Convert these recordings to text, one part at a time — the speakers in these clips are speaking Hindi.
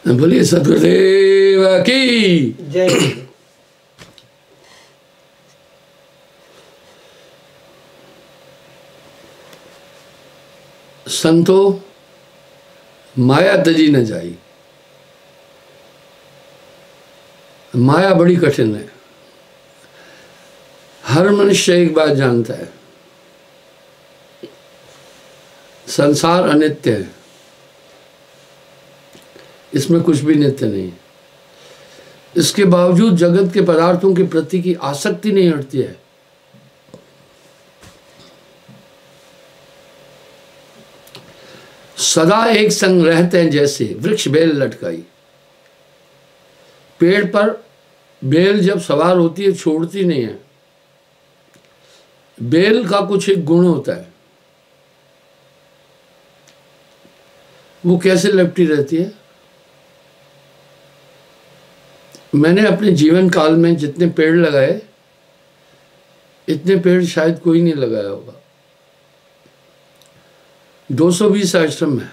बोलिए सदगुरुदेव की जय। संतो माया तजी न जाई। माया बड़ी कठिन है। हर मनुष्य एक बात जानता है, संसार अनित्य है, इसमें कुछ भी नित्य नहीं है। इसके बावजूद जगत के पदार्थों के प्रति की आसक्ति नहीं हटती है। सदा एक संग रहते हैं जैसे वृक्ष बेल लटकाई। पेड़ पर बेल जब सवार होती है छोड़ती नहीं है। बेल का कुछ एक गुण होता है, वो कैसे लपटी रहती है। मैंने अपने जीवन काल में जितने पेड़ लगाए, इतने पेड़ शायद कोई नहीं लगाया होगा। 220 आश्रम है।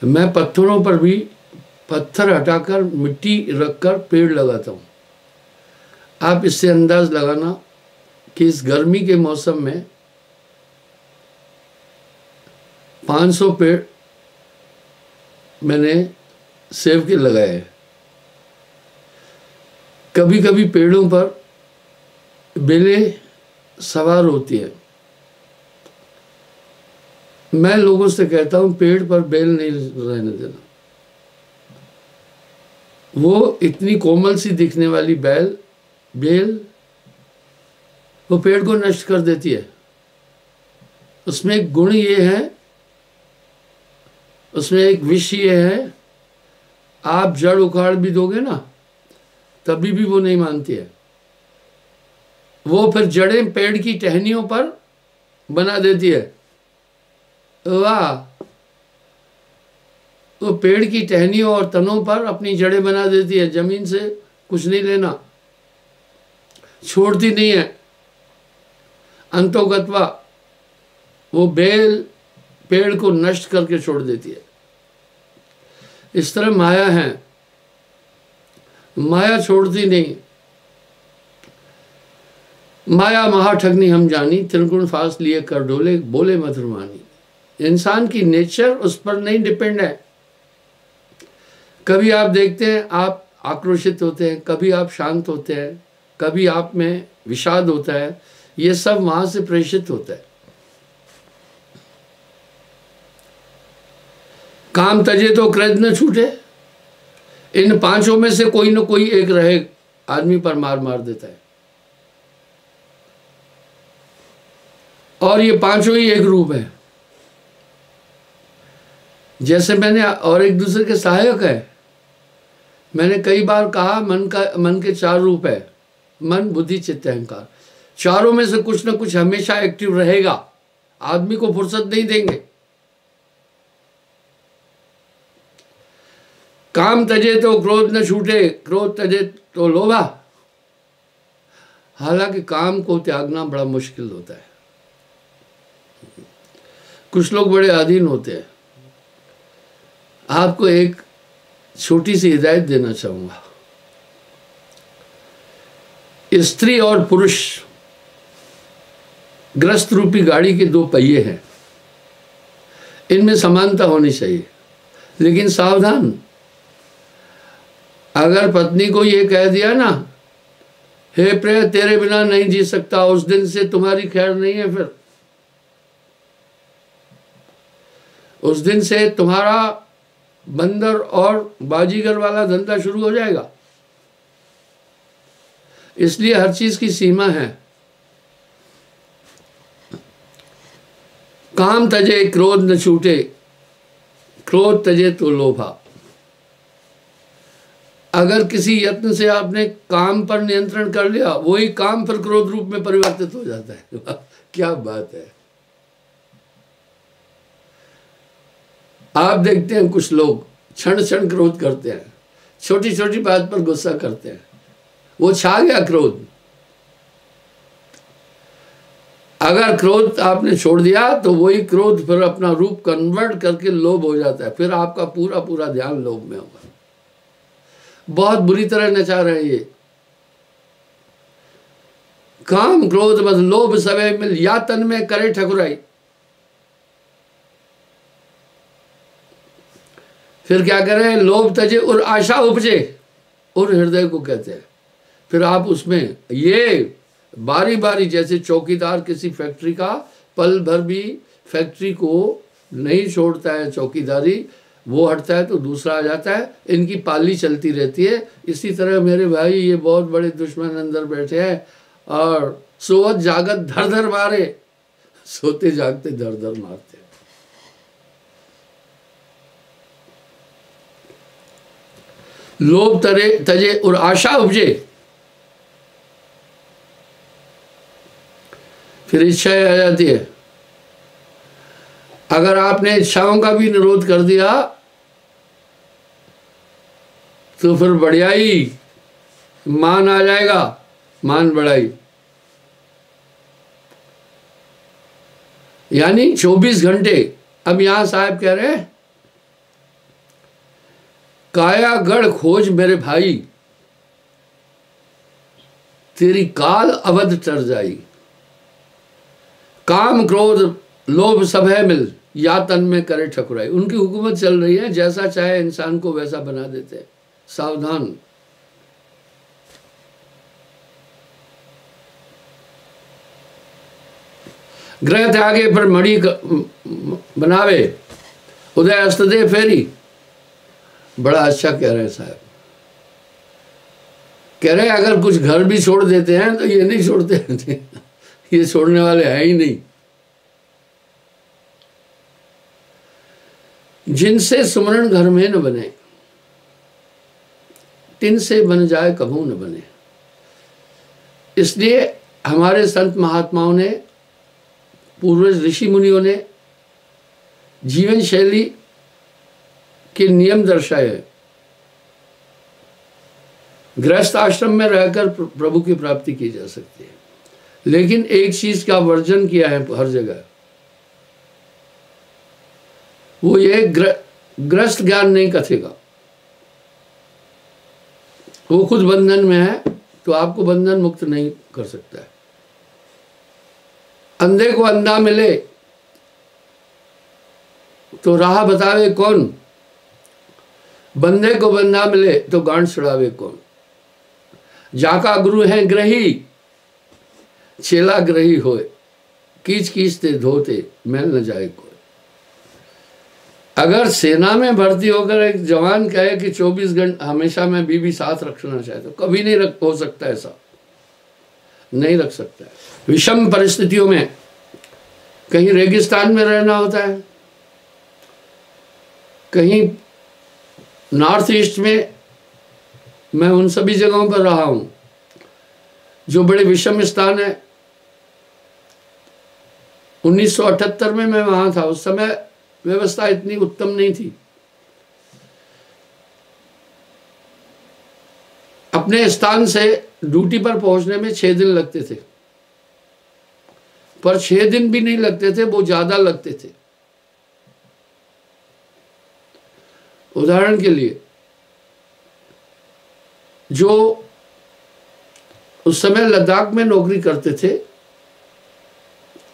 मैं पत्थरों पर भी पत्थर हटाकर मिट्टी रखकर पेड़ लगाता हूँ। आप इससे अंदाज लगाना कि इस गर्मी के मौसम में 500 पेड़ मैंने सेब के लगाए। कभी कभी पेड़ों पर बेलें सवार होती है। मैं लोगों से कहता हूं पेड़ पर बेल नहीं रहने देना। वो इतनी कोमल सी दिखने वाली बेल वो पेड़ को नष्ट कर देती है। उसमें एक गुण ये है, उसमें एक विष ये है, आप जड़ उखाड़ भी दोगे ना तभी भी वो नहीं मानती है। वो फिर जड़ें पेड़ की टहनियों पर बना देती है। वाह, तो पेड़ की टहनियों और तनों पर अपनी जड़ें बना देती है। जमीन से कुछ नहीं लेना, छोड़ती नहीं है। अंतोगत्वा वो बेल पेड़ को नष्ट करके छोड़ देती है। इस तरह माया है, माया छोड़ती नहीं। माया महाठगनी हम जानी, त्रिगुण फास लिए कर डोले, बोले मधुरवाणी। इंसान की नेचर उस पर नहीं डिपेंड है। कभी आप देखते हैं आप आक्रोशित होते हैं, कभी आप शांत होते हैं, कभी आप में विषाद होता है। ये सब वहां से प्रेषित होता है। काम तजे तो क्रोध न छूटे। इन पांचों में से कोई न कोई एक रहे, आदमी पर मार देता है। और ये पांचों ही एक रूप है। जैसे मैंने और एक दूसरे के सहायक है। मैंने कई बार कहा मन के 4 रूप है, मन बुद्धि चित्त अहंकार। चारों में से कुछ न कुछ हमेशा एक्टिव रहेगा। आदमी को फुर्सत नहीं देंगे। काम तजे तो क्रोध न छूटे, क्रोध तजे तो लोभा। हालांकि काम को त्यागना बड़ा मुश्किल होता है। कुछ लोग बड़े अधीन होते हैं। आपको एक छोटी सी हिदायत देना चाहूंगा। स्त्री और पुरुष ग्रस्त रूपी गाड़ी के 2 पहिए हैं। इनमें समानता होनी चाहिए, लेकिन सावधान। अगर पत्नी को ये कह दिया ना, हे प्रिय तेरे बिना नहीं जी सकता, उस दिन से तुम्हारी खैर नहीं है। फिर उस दिन से तुम्हारा बंदर और बाजीगर वाला धंधा शुरू हो जाएगा। इसलिए हर चीज की सीमा है। काम तजे क्रोध न छूटे, क्रोध तजे तो लोभा। अगर किसी यत्न से आपने काम पर नियंत्रण कर लिया, वही काम फिर क्रोध रूप में परिवर्तित हो जाता है। क्या बात है। आप देखते हैं कुछ लोग क्षण क्षण क्रोध करते हैं, छोटी छोटी बात पर गुस्सा करते हैं। वो छा गया क्रोध। अगर क्रोध आपने छोड़ दिया तो वही क्रोध फिर अपना रूप कन्वर्ट करके लोभ हो जाता है, फिर आपका पूरा पूरा ध्यान लोभ में होगा। बहुत बुरी तरह नचा रहे हैं ये। काम क्रोध मद लोभ सबे मिल, या तन में करे ठकुराई। फिर क्या करें, लोभ तजे और आशा उपजे, और हृदय को कहते हैं। फिर आप उसमें ये बारी बारी, जैसे चौकीदार किसी फैक्ट्री का पल भर भी फैक्ट्री को नहीं छोड़ता है चौकीदारी, वो हटता है तो दूसरा आ जाता है, इनकी पाली चलती रहती है। इसी तरह मेरे भाई ये बहुत बड़े दुश्मन अंदर बैठे हैं और सोवत जागत धर धर मारे, सोते जागते धर धर मारते। लोभ तरे तजे और आशा उपजे, फिर इच्छाएं आ जाती है। अगर आपने इच्छाओं का भी निरोध कर दिया तो फिर बढ़ियाई, मान आ जाएगा, मान बढ़ाई। यानी 24 घंटे। अब यहां साहब कह रहे हैं, काया गढ़ खोज मेरे भाई, तेरी काल अवध टर जाई। काम क्रोध लोभ सब है मिल, या तन में करे ठकुराई। उनकी हुकूमत चल रही है, जैसा चाहे इंसान को वैसा बना देते हैं। सावधान। ग्रह त्यागे पर मणि बनावे, उदय अस्त दे फेरी। बड़ा अच्छा कह रहे हैं साहब। कह रहे हैं अगर कुछ घर भी छोड़ देते हैं तो ये नहीं छोड़ते हैं, ये छोड़ने वाले हैं ही नहीं। जिनसे सुमरण घर में न बने, तिन से बन जाए कभू न बने। इसलिए हमारे संत महात्माओं ने, पूर्वज ऋषि मुनियों ने जीवन शैली के नियम दर्शाए। गृहस्थ आश्रम में रहकर प्रभु की प्राप्ति की जा सकती है, लेकिन एक चीज का वर्जन किया है हर जगह, वो ये ग्रस्त ज्ञान नहीं कथेगा। वो खुद बंधन में है तो आपको बंधन मुक्त नहीं कर सकता है। अंधे को अंधा मिले तो राह बतावे कौन, बंधे को बंधा मिले तो गांठ छुड़ावे कौन। जाका गुरु है ग्रही, चेला ग्रही होए, कीच कीचते धोते मैल न जाए कोई। अगर सेना में भर्ती होकर एक जवान कहे कि 24 घंटे हमेशा मैं बीवी साथ रखना चाहता हूं, कभी नहीं रख हो सकता, ऐसा नहीं रख सकता है। विषम परिस्थितियों में कहीं रेगिस्तान में रहना होता है, कहीं नॉर्थ ईस्ट में, मैं उन सभी जगहों पर रहा हूं जो बड़े विषम स्थान है। 1978 में मैं वहां था, उस समय व्यवस्था इतनी उत्तम नहीं थी। अपने स्थान से ड्यूटी पर पहुंचने में 6 दिन लगते थे, पर 6 दिन भी नहीं लगते थे, वो ज्यादा लगते थे। उदाहरण के लिए, जो उस समय लद्दाख में नौकरी करते थे,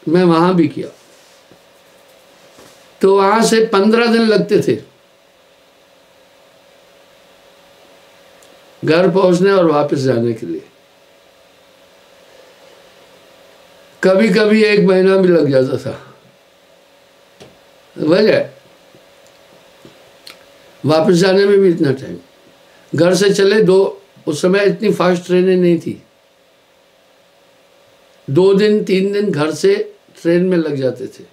मैं वहां भी किया, तो वहां से 15 दिन लगते थे घर पहुंचने और वापस जाने के लिए। कभी कभी 1 महीना भी लग जाता था। वजह वापस जाने में भी इतना टाइम। घर से चले 2, उस समय इतनी फास्ट ट्रेनें नहीं थी, 2 दिन 3 दिन घर से ट्रेन में लग जाते थे।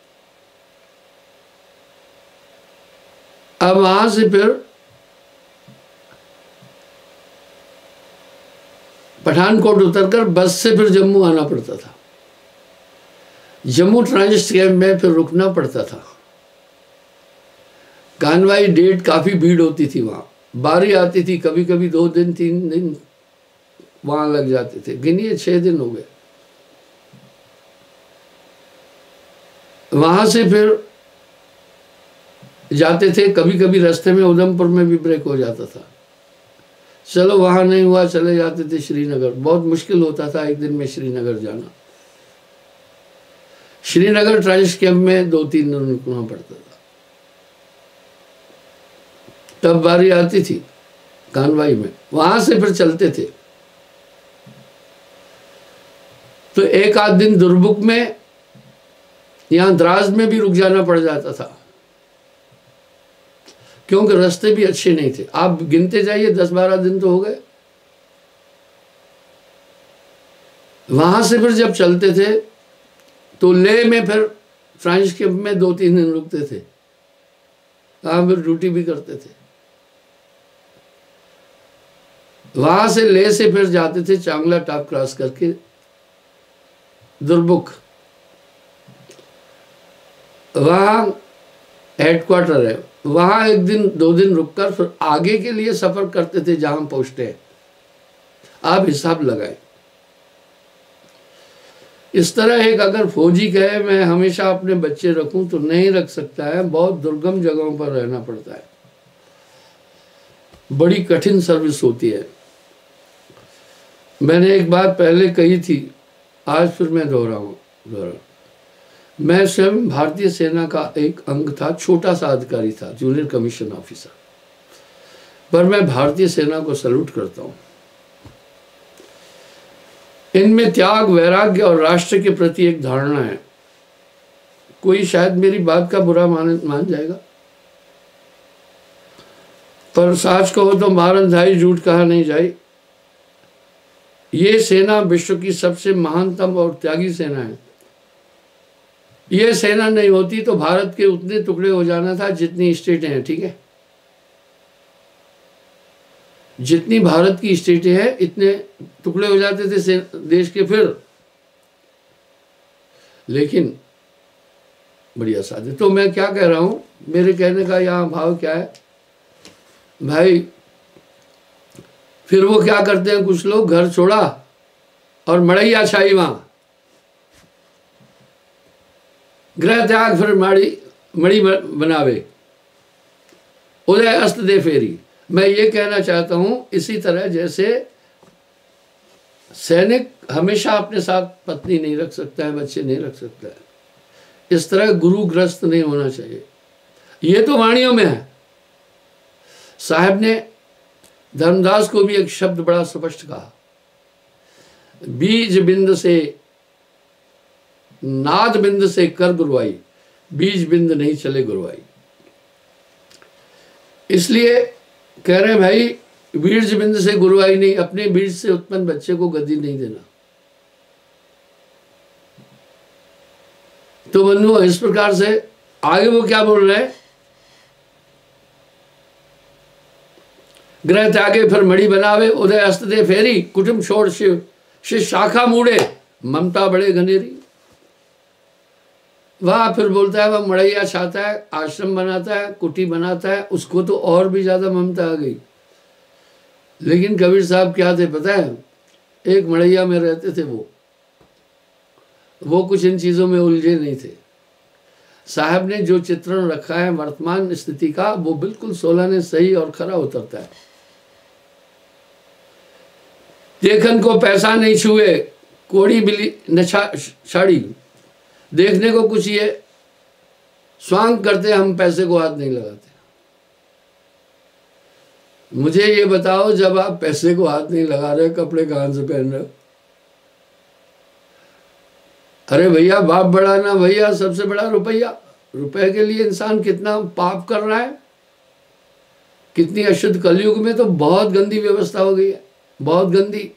अब वहां से फिर पठानकोट उतरकर बस से फिर जम्मू आना पड़ता था। जम्मू ट्रांजिट कैंप में फिर रुकना पड़ता था। कानवाई डेट काफी भीड़ होती थी वहां, बारी आती थी, कभी कभी 2 दिन 3 दिन वहां लग जाते थे। गिनिए 6 दिन हो गए। वहां से फिर जाते थे, कभी कभी रास्ते में उधमपुर में भी ब्रेक हो जाता था। चलो वहां नहीं हुआ, चले जाते थे श्रीनगर। बहुत मुश्किल होता था एक दिन में श्रीनगर जाना। श्रीनगर ट्रांजिट कैंप में 2-3 दिन रुकना पड़ता था। तब बारी आती थी कानवाई में, वहां से फिर चलते थे। तो एक आध दिन दुर्बुक में, यहां द्रास में भी रुक जाना पड़ जाता था, क्योंकि रास्ते भी अच्छे नहीं थे। आप गिनते जाइए, 10-12 दिन तो हो गए। वहां से फिर जब चलते थे तो लेह में फिर ट्रांजिट कैंप में 2-3 दिन रुकते थे। वहां फिर ड्यूटी भी करते थे। वहां से लेह से फिर जाते थे चांगला टॉप क्रॉस करके दुर्बुक। वहां हेडक्वार्टर है, वहां 1 दिन 2 दिन रुककर फिर आगे के लिए सफर करते थे जहां पहुंचते हैं। आप हिसाब लगाएं। इस तरह एक अगर फौजी कहे मैं हमेशा अपने बच्चे रखूं तो नहीं रख सकता है। बहुत दुर्गम जगहों पर रहना पड़ता है, बड़ी कठिन सर्विस होती है। मैंने एक बात पहले कही थी, आज फिर मैं दोहराऊं। मैं स्वयं भारतीय सेना का एक अंग था, छोटा सा अधिकारी था, जूनियर कमीशन ऑफिसर, पर मैं भारतीय सेना को सैल्यूट करता हूं। इनमें त्याग, वैराग्य और राष्ट्र के प्रति एक धारणा है। कोई शायद मेरी बात का बुरा मान जाएगा, पर सच कहो तो मारन धाई, झूठ कहा नहीं जाए। ये सेना विश्व की सबसे महानतम और त्यागी सेना है। ये सेना नहीं होती तो भारत के उतने टुकड़े हो जाना था जितनी स्टेटें हैं, ठीक है। जितनी भारत की स्टेटें हैं इतने टुकड़े हो जाते थे देश के फिर। लेकिन बढ़िया साथी, तो मैं क्या कह रहा हूं, मेरे कहने का यहाँ भाव क्या है भाई। फिर वो क्या करते हैं, कुछ लोग घर छोड़ा और मड़ैया छाई वहां, गृह त्याग फिर मड़ी बनावे, उदय अस्त दे फेरी। मैं ये कहना चाहता हूं, इसी तरह जैसे सैनिक हमेशा अपने साथ पत्नी नहीं रख सकता है, बच्चे नहीं रख सकता है, इस तरह गुरुग्रस्त नहीं होना चाहिए। ये तो वाणियों में है। साहब ने धर्मदास को भी एक शब्द बड़ा स्पष्ट कहा, बीज बिंद से नाद बिंद से कर गुरुआई, बीज बिंद नहीं चले गुरुआई। इसलिए कह रहे हैं भाई, बीज बिंद से गुरुआई नहीं, अपने बीज से उत्पन्न बच्चे को गद्दी नहीं देना। तो बंधुओं, इस प्रकार से आगे वो क्या बोल रहे हैं, ग्रह त्यागे फिर मड़ी बनावे, उदय अस्त दे फेरी, कुटुंब छोड़ शिव शाखा मूड़े, ममता बड़े घनेरी। वह फिर बोलता है, वह मड़ैया छाता है, आश्रम बनाता है, कुटी बनाता है, उसको तो और भी ज्यादा ममता आ गई। लेकिन कबीर साहब क्या थे पता है, एक मड़ैया में रहते थे। वो कुछ इन चीजों में उलझे नहीं थे। साहब ने जो चित्रण रखा है वर्तमान स्थिति का, वो बिल्कुल 16 ने सही और खरा उतरता है। देखन को पैसा नहीं छुए, कोड़ी बिली न छाड़ी। देखने को कुछ ये स्वांग करते, हम पैसे को हाथ नहीं लगाते। मुझे ये बताओ, जब आप पैसे को हाथ नहीं लगा रहे, कपड़े कहां से पहन रहे हो? अरे भैया, बाप बड़ा ना भैया, सबसे बड़ा रुपया। रुपए के लिए इंसान कितना पाप कर रहा है, कितनी अशुद्ध कलयुग में तो बहुत गंदी व्यवस्था हो गई है, बहुत गंदी।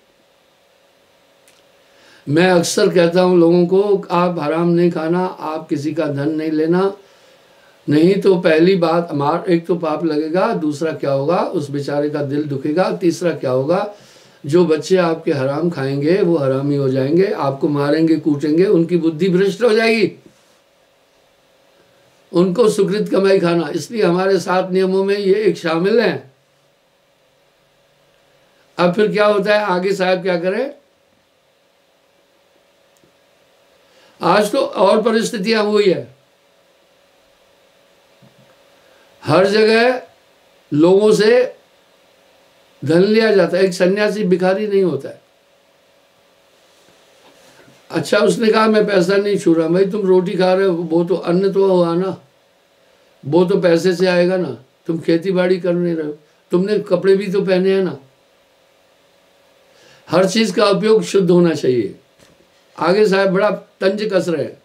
मैं अक्सर कहता हूं लोगों को, आप हराम नहीं खाना, आप किसी का धन नहीं लेना, नहीं तो पहली बात एक तो पाप लगेगा, दूसरा क्या होगा, उस बेचारे का दिल दुखेगा, तीसरा क्या होगा, जो बच्चे आपके हराम खाएंगे वो हरामी हो जाएंगे, आपको मारेंगे कूटेंगे, उनकी बुद्धि भ्रष्ट हो जाएगी। उनको सुकृत कमाई खाना। इसलिए हमारे 7 नियमों में ये एक शामिल है। अब फिर क्या होता है आगे, साहब क्या करें, आज तो और परिस्थितियां हुई है। हर जगह लोगों से धन लिया जाता है। एक सन्यासी भिखारी नहीं होता है। अच्छा, उसने कहा मैं पैसा नहीं छू रहा। भाई तुम रोटी खा रहे हो, वो तो अन्न तो हुआ ना, वो तो पैसे से आएगा ना। तुम खेती बाड़ी कर नहीं रहे हो, तुमने कपड़े भी तो पहने हैं ना। हर चीज का उपयोग शुद्ध होना चाहिए। आगे साहब बड़ा तंज कस रहे हैं।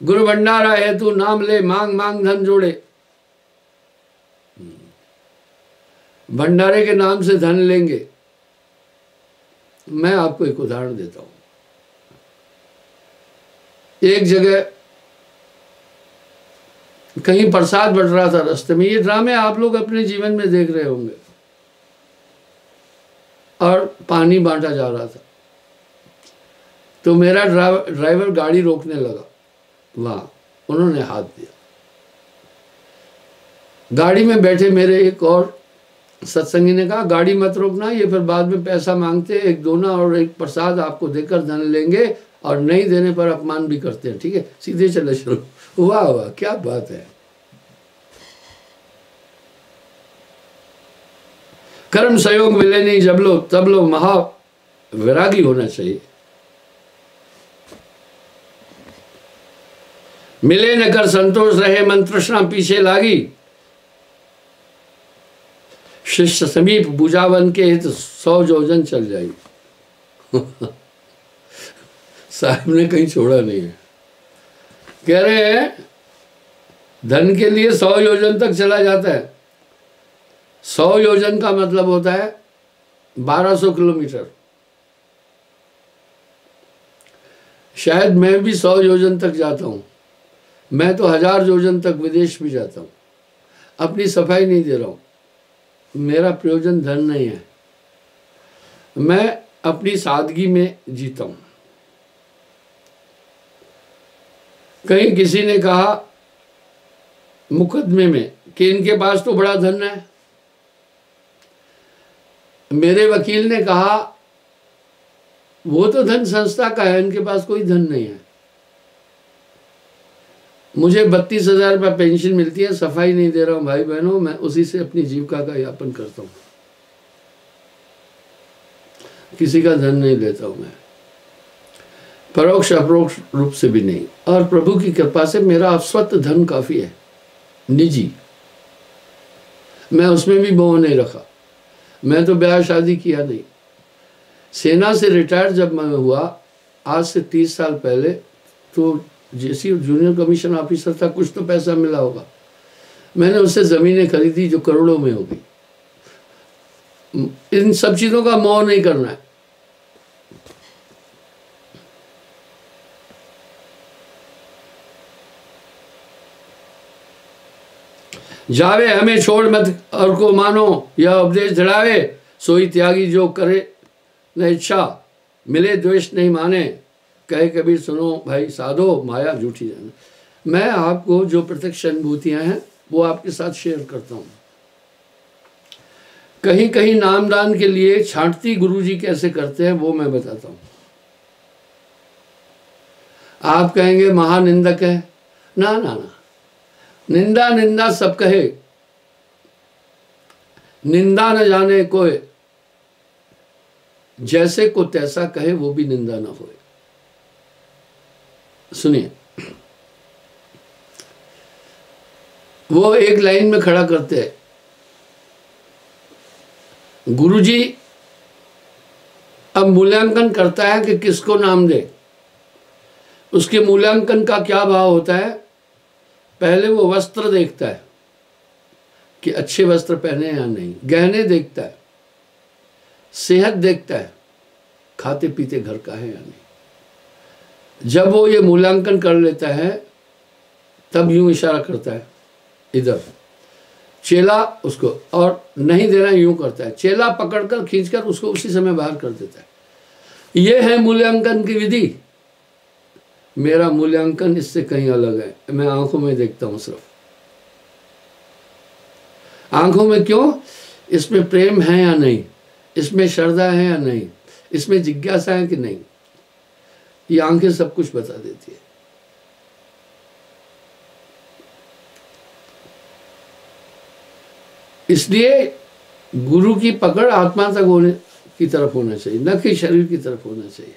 गुरु भंडारा है तू नाम ले, मांग मांग धन जोड़े। भंडारे के नाम से धन लेंगे। मैं आपको एक उदाहरण देता हूं। एक जगह कहीं प्रसाद बट रहा था रास्ते में। ये ड्रामे आप लोग अपने जीवन में देख रहे होंगे। और पानी बांटा जा रहा था, तो मेरा ड्राइवर गाड़ी रोकने लगा। वहां उन्होंने हाथ दिया। गाड़ी में बैठे मेरे एक और सत्संगी ने कहा गाड़ी मत रोकना, ये फिर बाद में पैसा मांगते, एक दोना और एक प्रसाद आपको देकर धन लेंगे और नहीं देने पर अपमान भी करते हैं। ठीक है, सीधे चले चलो। वाह वाह, क्या बात है। कर्म सहयोग मिले नहीं जब लो तब लो, महा वैरागी होना चाहिए। मिले न कर संतोष रहे, मन तृष्णा पीछे लागी। शिष्य समीप बुझावन के हित 100 योजन चल जाएगी। साहब ने कहीं छोड़ा नहीं है। कह रहे हैं धन के लिए 100 योजन तक चला जाता है। 100 योजन का मतलब होता है 1200 किलोमीटर। शायद मैं भी 100 योजन तक जाता हूं। मैं तो 1000 योजन तक विदेश भी जाता हूं। अपनी सफाई नहीं दे रहा हूं। मेरा प्रयोजन धन नहीं है। मैं अपनी सादगी में जीता हूं। कहीं किसी ने कहा मुकदमे में कि इनके पास तो बड़ा धन है। मेरे वकील ने कहा वो तो धन संस्था का है, इनके पास कोई धन नहीं है। मुझे 32,000 रुपये पेंशन मिलती है, सफाई नहीं दे रहा हूं भाई बहनों, मैं उसी से अपनी जीविका का यापन करता हूं। किसी का धन नहीं लेता हूं मैं, परोक्ष अपरोक्ष रूप से भी नहीं। और प्रभु की कृपा से मेरा स्वत धन काफी है, निजी। मैं उसमें भी मोह नहीं रखा। मैं तो ब्याह शादी किया नहीं। सेना से रिटायर जब मैं हुआ आज से 30 साल पहले, तो जैसी जूनियर कमीशन ऑफिसर था, कुछ तो पैसा मिला होगा। मैंने उससे जमीनें खरीदी जो करोड़ों में होगी। इन सब चीजों का मोह नहीं करना है। जावे हमें छोड़ मत और को मानो, यह उपदेश धड़ावे सोई त्यागी जो करे न इच्छा, मिले द्वेष नहीं माने, कहे कबीर सुनो भाई साधो, माया झूठी जाने। मैं आपको जो प्रत्यक्ष अनुभूतियां हैं वो आपके साथ शेयर करता हूं। कहीं कहीं नामदान के लिए छांटती गुरुजी कैसे करते हैं वो मैं बताता हूं। आप कहेंगे महानिंदक है। ना ना ना, निंदा निंदा सब कहे, निंदा न जाने कोई, जैसे को तैसा कहे वो भी निंदा ना होए। सुनिए, वो एक लाइन में खड़ा करते हैं। गुरुजी अब मूल्यांकन करता है कि किसको नाम दे। उसके मूल्यांकन का क्या भाव होता है? पहले वो वस्त्र देखता है कि अच्छे वस्त्र पहने या नहीं, गहने देखता है, सेहत देखता है, खाते पीते घर का है या नहीं। जब वो ये मूल्यांकन कर लेता है तब यूं इशारा करता है इधर, चेला उसको, और नहीं देना यूं करता है, चेला पकड़कर खींचकर उसको उसी समय बाहर कर देता है। ये है मूल्यांकन की विधि। मेरा मूल्यांकन इससे कहीं अलग है। मैं आंखों में देखता हूं सिर्फ। आंखों में क्यों? इसमें प्रेम है या नहीं, इसमें श्रद्धा है या नहीं, इसमें जिज्ञासा है कि नहीं। ये आंखें सब कुछ बता देती है। इसलिए गुरु की पकड़ आत्मा तक होने की तरफ होना चाहिए, न कि शरीर की तरफ होना चाहिए।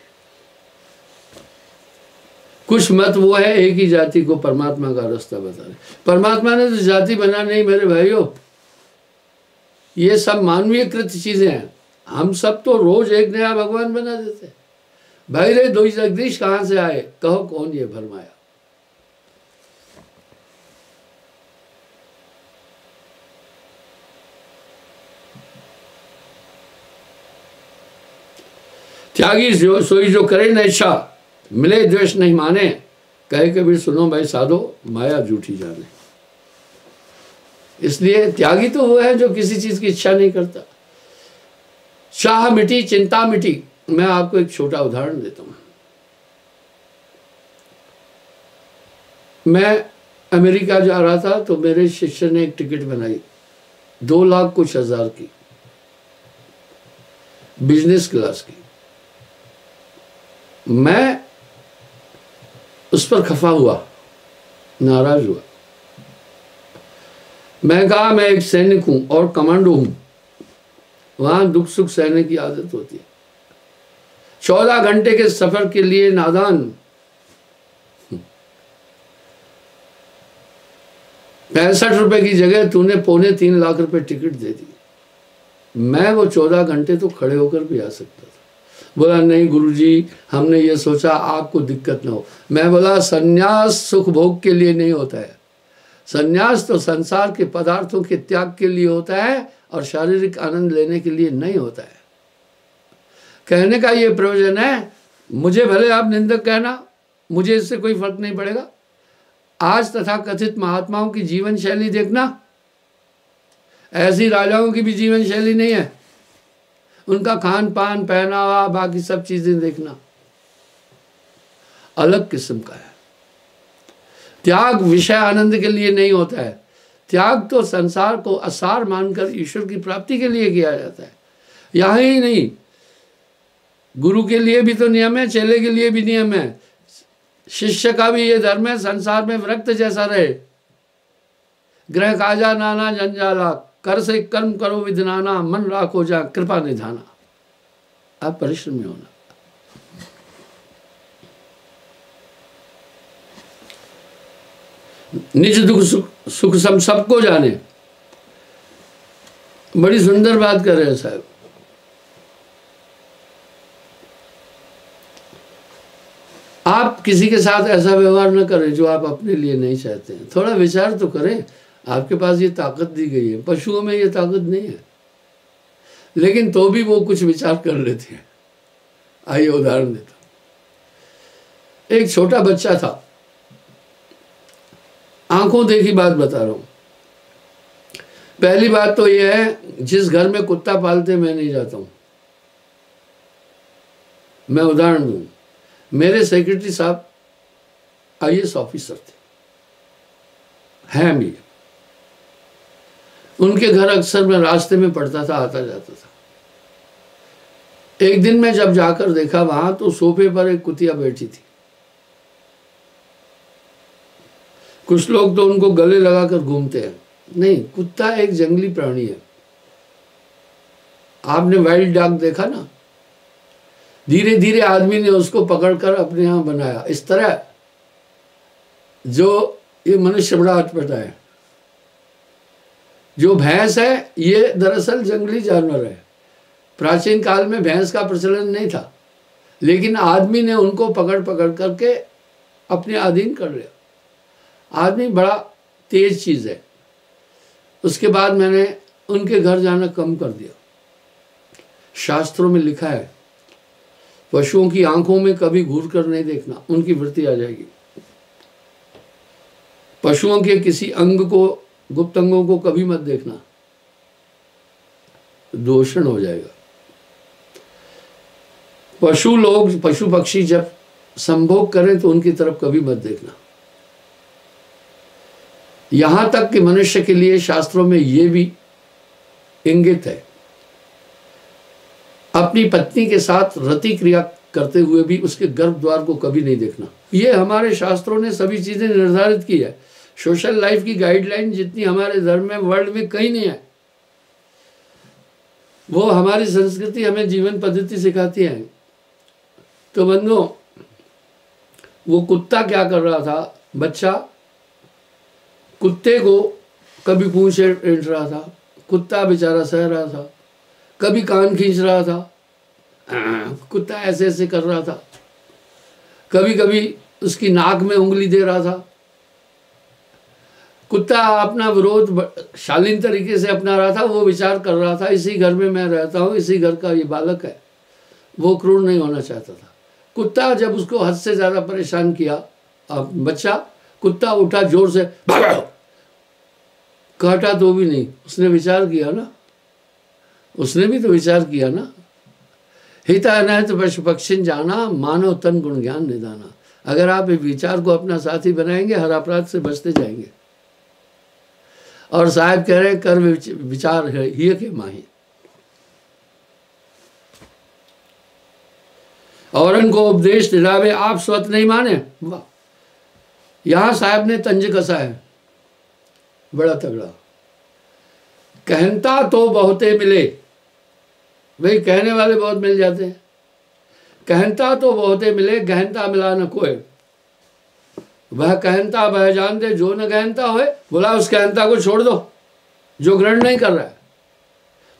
कुछ मत वो है एक ही जाति को परमात्मा का रास्ता बता रहे। परमात्मा ने तो जाति बना नहीं मेरे भाइयों, ये सब मानवीयकृत चीजें हैं। हम सब तो रोज एक नया भगवान बना देते हैं। भाई रे दो जगदीश कहां से आए, कहो कौन ये भरमाया। त्यागी जो सोई जो करे न इच्छा, मिले द्वेष नहीं माने, कहे कबीर सुनो भाई साधो, माया झूठी जाने। इसलिए त्यागी तो वो है जो किसी चीज की इच्छा नहीं करता। चाह मिटी चिंता मिटी। मैं आपको एक छोटा उदाहरण देता हूं। मैं अमेरिका जा रहा था तो मेरे शिष्य ने एक टिकट बनाई 2 लाख कुछ हजार की, बिजनेस क्लास की। मैं उस पर खफा हुआ, नाराज हुआ। मैं कहा मैं एक सैनिक हूं और कमांडो हूं, वहां दुख सुख सहने की आदत होती है। 14 घंटे के सफर के लिए नादान 65 रुपए की जगह तूने 2.25 लाख रुपए टिकट दे दी। मैं वो 14 घंटे तो खड़े होकर भी आ सकता था। बोला नहीं गुरुजी, हमने ये सोचा आपको दिक्कत ना हो। मैं बोला संन्यास सुख भोग के लिए नहीं होता है, संन्यास तो संसार के पदार्थों के त्याग के लिए होता है और शारीरिक आनंद लेने के लिए नहीं होता है। कहने का ये प्रयोजन है। मुझे भले आप निंदक कहना, मुझे इससे कोई फर्क नहीं पड़ेगा। आज तथा कथित महात्माओं की जीवन शैली देखना, ऐसी राजाओं की भी जीवन शैली नहीं है। उनका खान पान पहनावा बाकी सब चीजें देखना अलग किस्म का है। त्याग विषय आनंद के लिए नहीं होता है। त्याग तो संसार को असार मानकर ईश्वर की प्राप्ति के लिए किया जाता है। यहाँ ही नहीं, गुरु के लिए भी तो नियम है, चेले के लिए भी नियम है, शिष्य का भी ये धर्म है, संसार में विरक्त जैसा रहे। ग्रह काजा नाना जंजाला, कर से कर्म करो विधनाना, मन राखो जा कृपा निधाना। आप परिश्रमी होना। निज दुख सुख सम सबको जाने। बड़ी सुंदर बात कर रहे हैं साहब। आप किसी के साथ ऐसा व्यवहार न करें जो आप अपने लिए नहीं चाहते हैं। थोड़ा विचार तो करें। आपके पास ये ताकत दी गई है, पशुओं में ये ताकत नहीं है, लेकिन तो भी वो कुछ विचार कर लेते हैं। आइए उदाहरण देता हूं। एक छोटा बच्चा था, आंखों देखी बात बता रहा हूं। पहली बात तो यह है, जिस घर में कुत्ता पालते मैं नहीं जाता हूं। मैं उदाहरण दूं, मेरे सेक्रेटरी साहब IAS ऑफिसर थे, हैं भी। उनके घर अक्सर मैं रास्ते में पड़ता था, आता जाता था। एक दिन मैं जब जाकर देखा वहां, तो सोफे पर एक कुतिया बैठी थी। कुछ लोग तो उनको गले लगाकर घूमते हैं। नहीं, कुत्ता एक जंगली प्राणी है। आपने वाइल्ड डॉग देखा ना, धीरे धीरे आदमी ने उसको पकड़कर अपने यहां बनाया। इस तरह जो ये मनुष्य बड़ा अटपटा है। जो भैंस है ये दरअसल जंगली जानवर है। प्राचीन काल में भैंस का प्रचलन नहीं था, लेकिन आदमी ने उनको पकड़ पकड़ करके अपने अधीन कर लिया। आदमी बड़ा तेज चीज है। उसके बाद मैंने उनके घर जाना कम कर दिया। शास्त्रों में लिखा है, पशुओं की आंखों में कभी घूर कर नहीं देखना, उनकी वृत्ति आ जाएगी। पशुओं के किसी अंग को, गुप्त अंगों को कभी मत देखना, दूषण हो जाएगा। पशु पक्षी जब संभोग करें तो उनकी तरफ कभी मत देखना। यहां तक कि मनुष्य के लिए शास्त्रों में यह भी इंगित है, अपनी पत्नी के साथ रति क्रिया करते हुए भी उसके गर्भ द्वार को कभी नहीं देखना। ये हमारे शास्त्रों ने सभी चीजें निर्धारित की है। सोशल लाइफ की गाइडलाइन जितनी हमारे धर्म में, वर्ल्ड में कहीं नहीं है। वो हमारी संस्कृति हमें जीवन पद्धति सिखाती है। तो बंधुओं, वो कुत्ता क्या कर रहा था, बच्चा कुत्ते को कभी पूंछ ऐंठ रहा था, कुत्ता बेचारा सह रहा था, कभी कान खींच रहा था, कुत्ता ऐसे ऐसे कर रहा था, कभी कभी उसकी नाक में उंगली दे रहा था। कुत्ता अपना विरोध शालीन तरीके से अपना रहा था। वो विचार कर रहा था, इसी घर में मैं रहता हूँ, इसी घर का ये बालक है। वो क्रूर नहीं होना चाहता था। कुत्ता जब उसको हद से ज़्यादा परेशान किया, अब बच्चा, कुत्ता उठा जोर से, काटा तो भी नहीं। उसने विचार किया ना, उसने भी तो विचार किया ना। हिता अनहित पशु पक्षिन जाना, मानव तन गुण ज्ञान निदाना। अगर आप इस विचार को अपना साथी बनाएंगे, हर अपराध से बचते जाएंगे। और साहब कह रहे हैं, कर विचार है ही के माही। औरन को उपदेश दिलावे, आप स्वत नहीं माने। वाह, यहां साहब ने तंज कसा है बड़ा तगड़ा। कहता तो बहुते मिले, भाई कहने वाले बहुत मिल जाते हैं। कहता तो बहुते मिले, गहनता मिला न कोई। वह कहनता वह जान दे, जो न गहनता होए। बोला उस कहनता को छोड़ दो जो ग्रहण नहीं कर रहा है।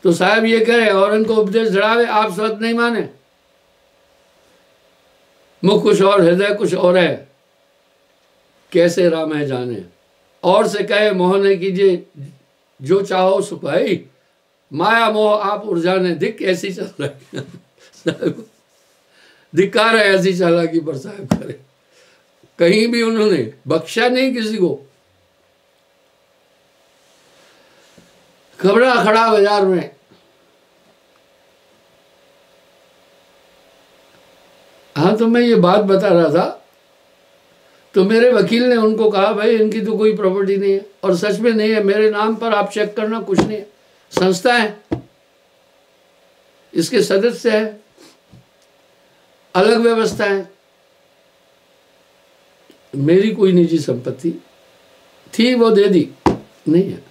तो साहब ये कह रहे, और इनको उपदेश धड़ावे, आप स्वत नहीं माने। मुख कुछ और हृदय कुछ और है, कैसे राम है जाने। और से कहे मोह नहीं कीजिए, जो चाहो सो भाई। माया मोह आप उर्जाने, दिक ऐसी चल रही है। धिक्कार है ऐसी चालाकी पर साहब करे। कहीं भी उन्होंने बख्शा नहीं किसी को। खबरा खड़ा बाजार में, हाँ तो मैं ये बात बता रहा था, तो मेरे वकील ने उनको कहा भाई इनकी तो कोई प्रॉपर्टी नहीं है। और सच में नहीं है, मेरे नाम पर आप चेक करना, कुछ नहीं है। संस्था है, इसके सदस्य है, अलग व्यवस्था है। मेरी कोई निजी संपत्ति थी, वो दे दी, नहीं है।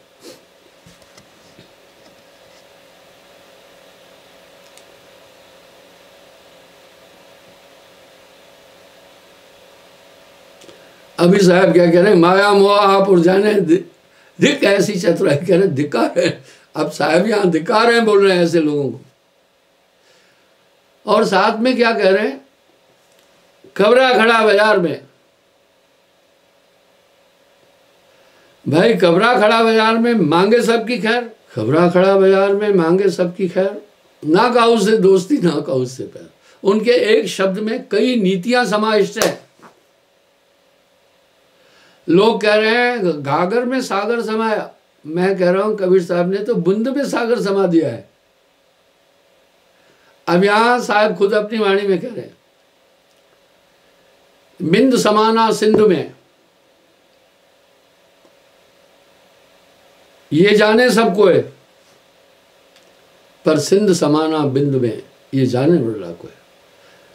अभी साहब क्या कह रहे हैं, माया मोह आप उर्जाने दिक ऐसी चतुराई, कह रहे धिक्कार है। अब साहब यहां धिक्कार है बोल रहे हैं ऐसे लोगों को। और साथ में क्या कह रहे हैं, खबरा खड़ा बाजार में। भाई खबरा खड़ा बाजार में मांगे सबकी खैर, खबरा खड़ा बाजार में मांगे सबकी खैर। ना काऊ से दोस्ती, ना काऊ से प्यार। उनके एक शब्द में कई नीतियां समाविष्ट है। लोग कह रहे हैं घाघर में सागर समाया, मैं कह रहा हूं कबीर साहब ने तो बूंद में सागर समा दिया है। अब यहां साहब खुद अपनी वाणी में कह रहे हैं, बिंद समाना सिंधु में, ये जाने सबको है, पर सिंध समाना बिंदु में, ये जाने वाला को है।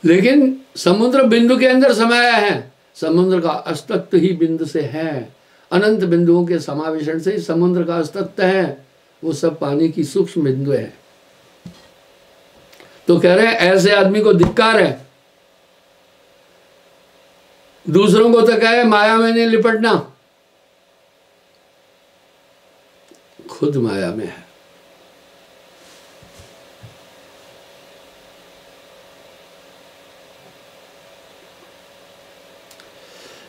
लेकिन समुद्र बिंदु के अंदर समाया है। समुद्र का अस्तित्व ही बिंदु से है। अनंत बिंदुओं के समावेशन से ही समुद्र का अस्तित्व है। वो सब पानी की सूक्ष्म बिंदु है। तो कह रहे हैं ऐसे आदमी को धिक्कार है। दूसरों को तो कहे माया में नहीं लिपटना, खुद माया में है।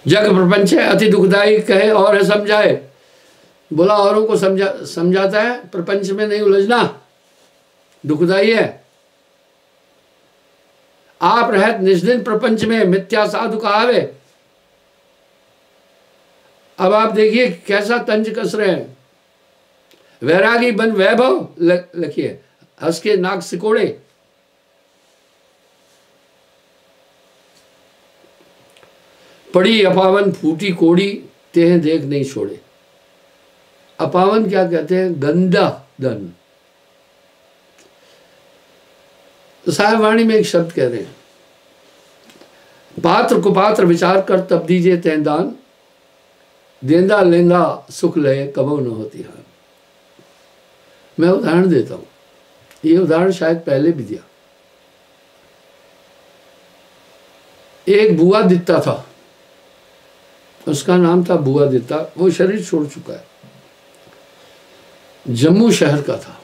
जग प्रपंच है अति दुखदाई, कहे और है समझाए। बोला औरों को समझाता है, प्रपंच में नहीं उलझना, दुखदाई है। आप रहत निष्दिन प्रपंच में, मिथ्या साधु कहावे। अब आप देखिए कैसा तंज कस रहे हैं। वैरागी बन वैभव लिखिए, हंस के नाक सिकोड़े। पड़ी अपावन फूटी कोड़ी, तेह देख नहीं छोड़े। अपावन क्या कहते हैं, गंदा धन। तो साहब वाणी में एक शब्द कह रहे हैं, पात्र कुपात्र विचार कर तब दीजिए तय दान, देंदा लेंदा सुख लय कबो न होती हार। मैं उदाहरण देता हूं, ये उदाहरण शायद पहले भी दिया। एक बुआ दित्ता था, उसका नाम था बुआ दित्ता, वो शरीर छोड़ चुका है, जम्मू शहर का था।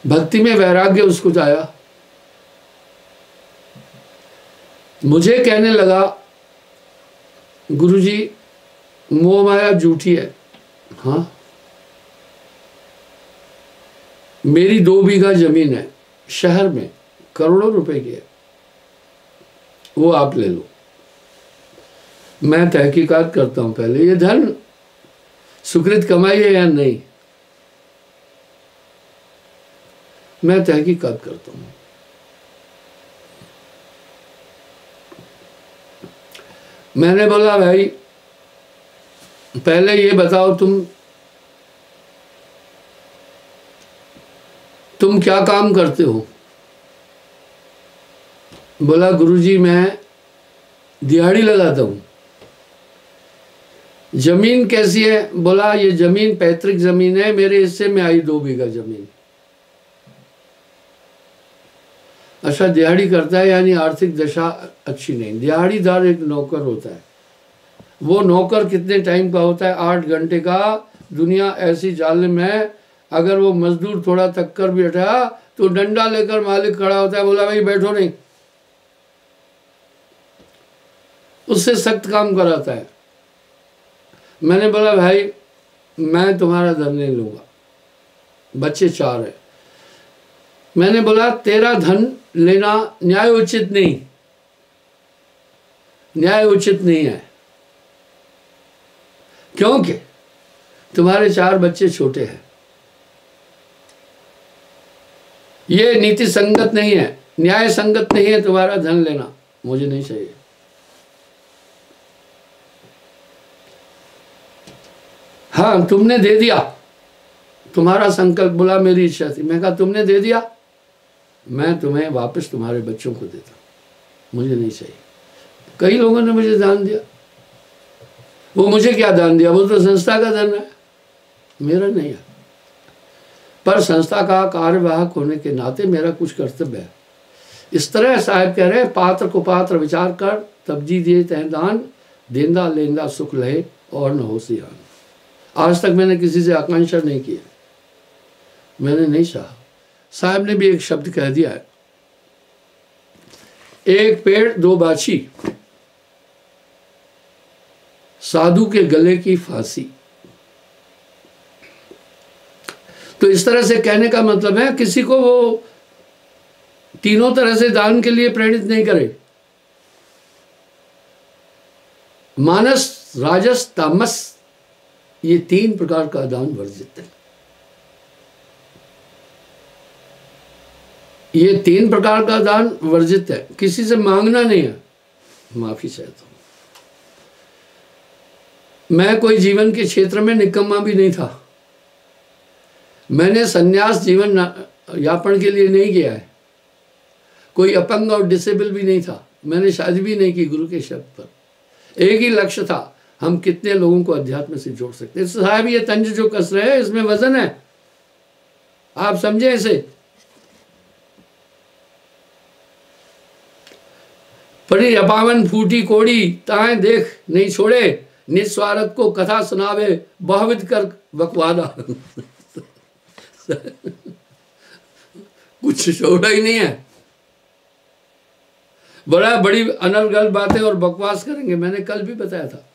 भक्ति में वैराग्य उसको आया, मुझे कहने लगा गुरुजी मोह माया झूठी है। हाँ, मेरी 2 बीघा जमीन है शहर में, करोड़ों रुपए की है, वो आप ले लो। मैं तहकीकात करता हूं पहले, ये धन सुकृत कमाई है या नहीं, मैं तहकीकात करता हूं। मैंने बोला भाई पहले ये बताओ तुम क्या काम करते हो? बोला गुरुजी मैं दिहाड़ी लगाता हूं। जमीन कैसी है? बोला ये जमीन पैतृक जमीन है, मेरे हिस्से में आई 2 बीघा जमीन। अच्छा, दिहाड़ी करता है यानी आर्थिक दशा अच्छी नहीं। दिहाड़ीदार एक नौकर होता है, वो नौकर कितने टाइम का होता है? 8 घंटे का। दुनिया ऐसी जालिम है, अगर वो मजदूर थोड़ा तक कर भी हटा तो डंडा लेकर मालिक खड़ा होता है, बोला भाई बैठो नहीं, उससे सख्त काम कराता है। मैंने बोला भाई मैं तुम्हारा धन नहीं लूंगा, बच्चे 4 है। मैंने बोला तेरा धन लेना न्याय उचित नहीं, न्याय उचित नहीं है, क्योंकि तुम्हारे 4 बच्चे छोटे हैं, ये नीति संगत नहीं है, न्याय संगत नहीं है तुम्हारा धन लेना, मुझे नहीं चाहिए। हाँ तुमने दे दिया, तुम्हारा संकल्प, बोला मेरी इच्छा थी। मैं कहा तुमने दे दिया, मैं तुम्हें वापस तुम्हारे बच्चों को देता, मुझे नहीं चाहिए। कई लोगों ने मुझे दान दिया, वो मुझे क्या दान दिया, वो तो संस्था का धन है, मेरा नहीं है। पर संस्था का कार्यवाहक होने के नाते मेरा कुछ कर्तव्य है। इस तरह साहब कह रहे हैं, पात्र को पात्र विचार कर तब जी दिए तह दान, देंदा लेंदा सुख लहे और न हो सियान। आज तक मैंने किसी से आकांक्षा नहीं की, मैंने नहीं चाहा। साहब ने भी एक शब्द कह दिया है, एक पेड़ 2 बाछी, साधु के गले की फांसी। तो इस तरह से कहने का मतलब है किसी को वो तीनों तरह से दान के लिए प्रेरित नहीं करे। मानस, राजस, तामस, ये 3 प्रकार का दान वर्जित है। ये 3 प्रकार का दान वर्जित है। किसी से मांगना नहीं है, माफी चाहता हूं। मैं कोई जीवन के क्षेत्र में निकम्मा भी नहीं था। मैंने संन्यास जीवन यापन के लिए नहीं किया है। कोई अपंग और डिसेबल भी नहीं था। मैंने शादी भी नहीं की गुरु के शब्द पर। एक ही लक्ष्य था, हम कितने लोगों को अध्यात्म से जोड़ सकते हैं। साहब ये तंज जो कस रहे हैं इसमें वजन है, आप समझे इसे। पड़ी अपावन फूटी कोड़ी, ताए देख नहीं छोड़े, निस्वार्थ को कथा सुनावे, बहुविध कर बकवादा। कुछ छोड़ा ही नहीं है, बड़ी अनर्गल बातें और बकवास करेंगे। मैंने कल भी बताया था,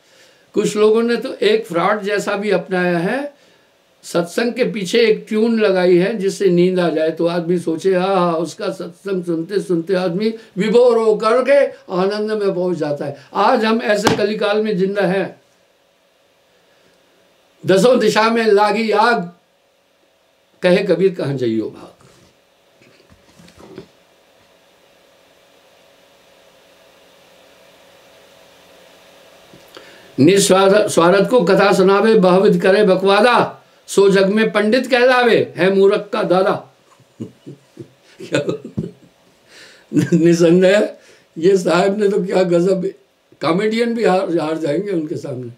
कुछ लोगों ने तो एक फ्रॉड जैसा भी अपनाया है। सत्संग के पीछे एक ट्यून लगाई है जिससे नींद आ जाए, तो आदमी सोचे हाँ, उसका सत्संग सुनते सुनते आदमी विभोर होकर के आनंद में पहुंच जाता है। आज हम ऐसे कलिकाल में जिंदा हैं। 10 दिशा में लागी आग, कहे कबीर कहां जाइयो भाग। निस्वार्थ को कथा सुनावे, बहुविध करे बकवादा, सो जग में पंडित कहलावे, है मूर्ख का दादा। निसंदेह ये साहब ने तो क्या गजब, कॉमेडियन भी हार जाएंगे उनके सामने।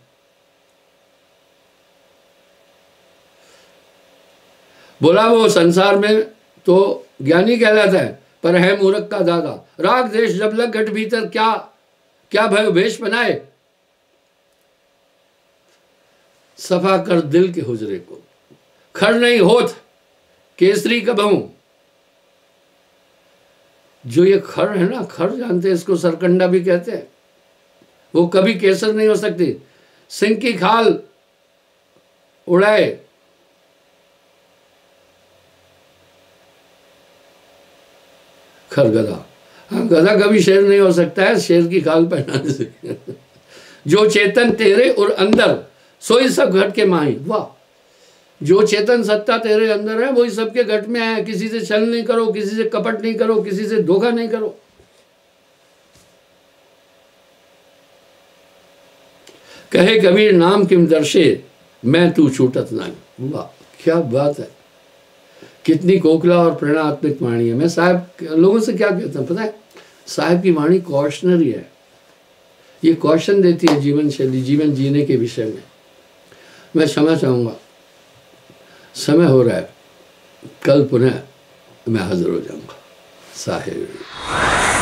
बोला वो संसार में तो ज्ञानी कहलाता है, पर है मूर्ख का दादा। राग देश जब लग घट भीतर, क्या क्या भय वेश बनाए। सफा कर दिल के हुजरे को, खर नहीं होत केसरी कबहूं। जो ये खर है ना, खर जानते हैं इसको, सरकंडा भी कहते हैं, वो कभी केसर नहीं हो सकती। सिंह की खाल उड़ाए खर गधा, हाँ गधा कभी शेर नहीं हो सकता है, शेर की खाल पहनाने से। जो चेतन तेरे और अंदर सोई सब घट के माही। वाह, जो चेतन सत्ता तेरे अंदर है वही सबके घट में है। किसी से छल नहीं करो, किसी से कपट नहीं करो, किसी से धोखा नहीं करो। कहे कबीर नाम किम दर्शे, मैं तू छूटत नहीं। वाह क्या बात है, कितनी कोकिला और प्रेरणात्मक वाणी है। मैं साहब लोगों से क्या कहता हूँ पता है, साहब की वाणी कॉशनरी है, ये कॉशन देती है जीवन शैली, जीवन जीने के विषय में। मैं क्षमा चाहूँगा, समय हो रहा है, कल पुनः मैं हाजिर हो जाऊँगा। साहिब।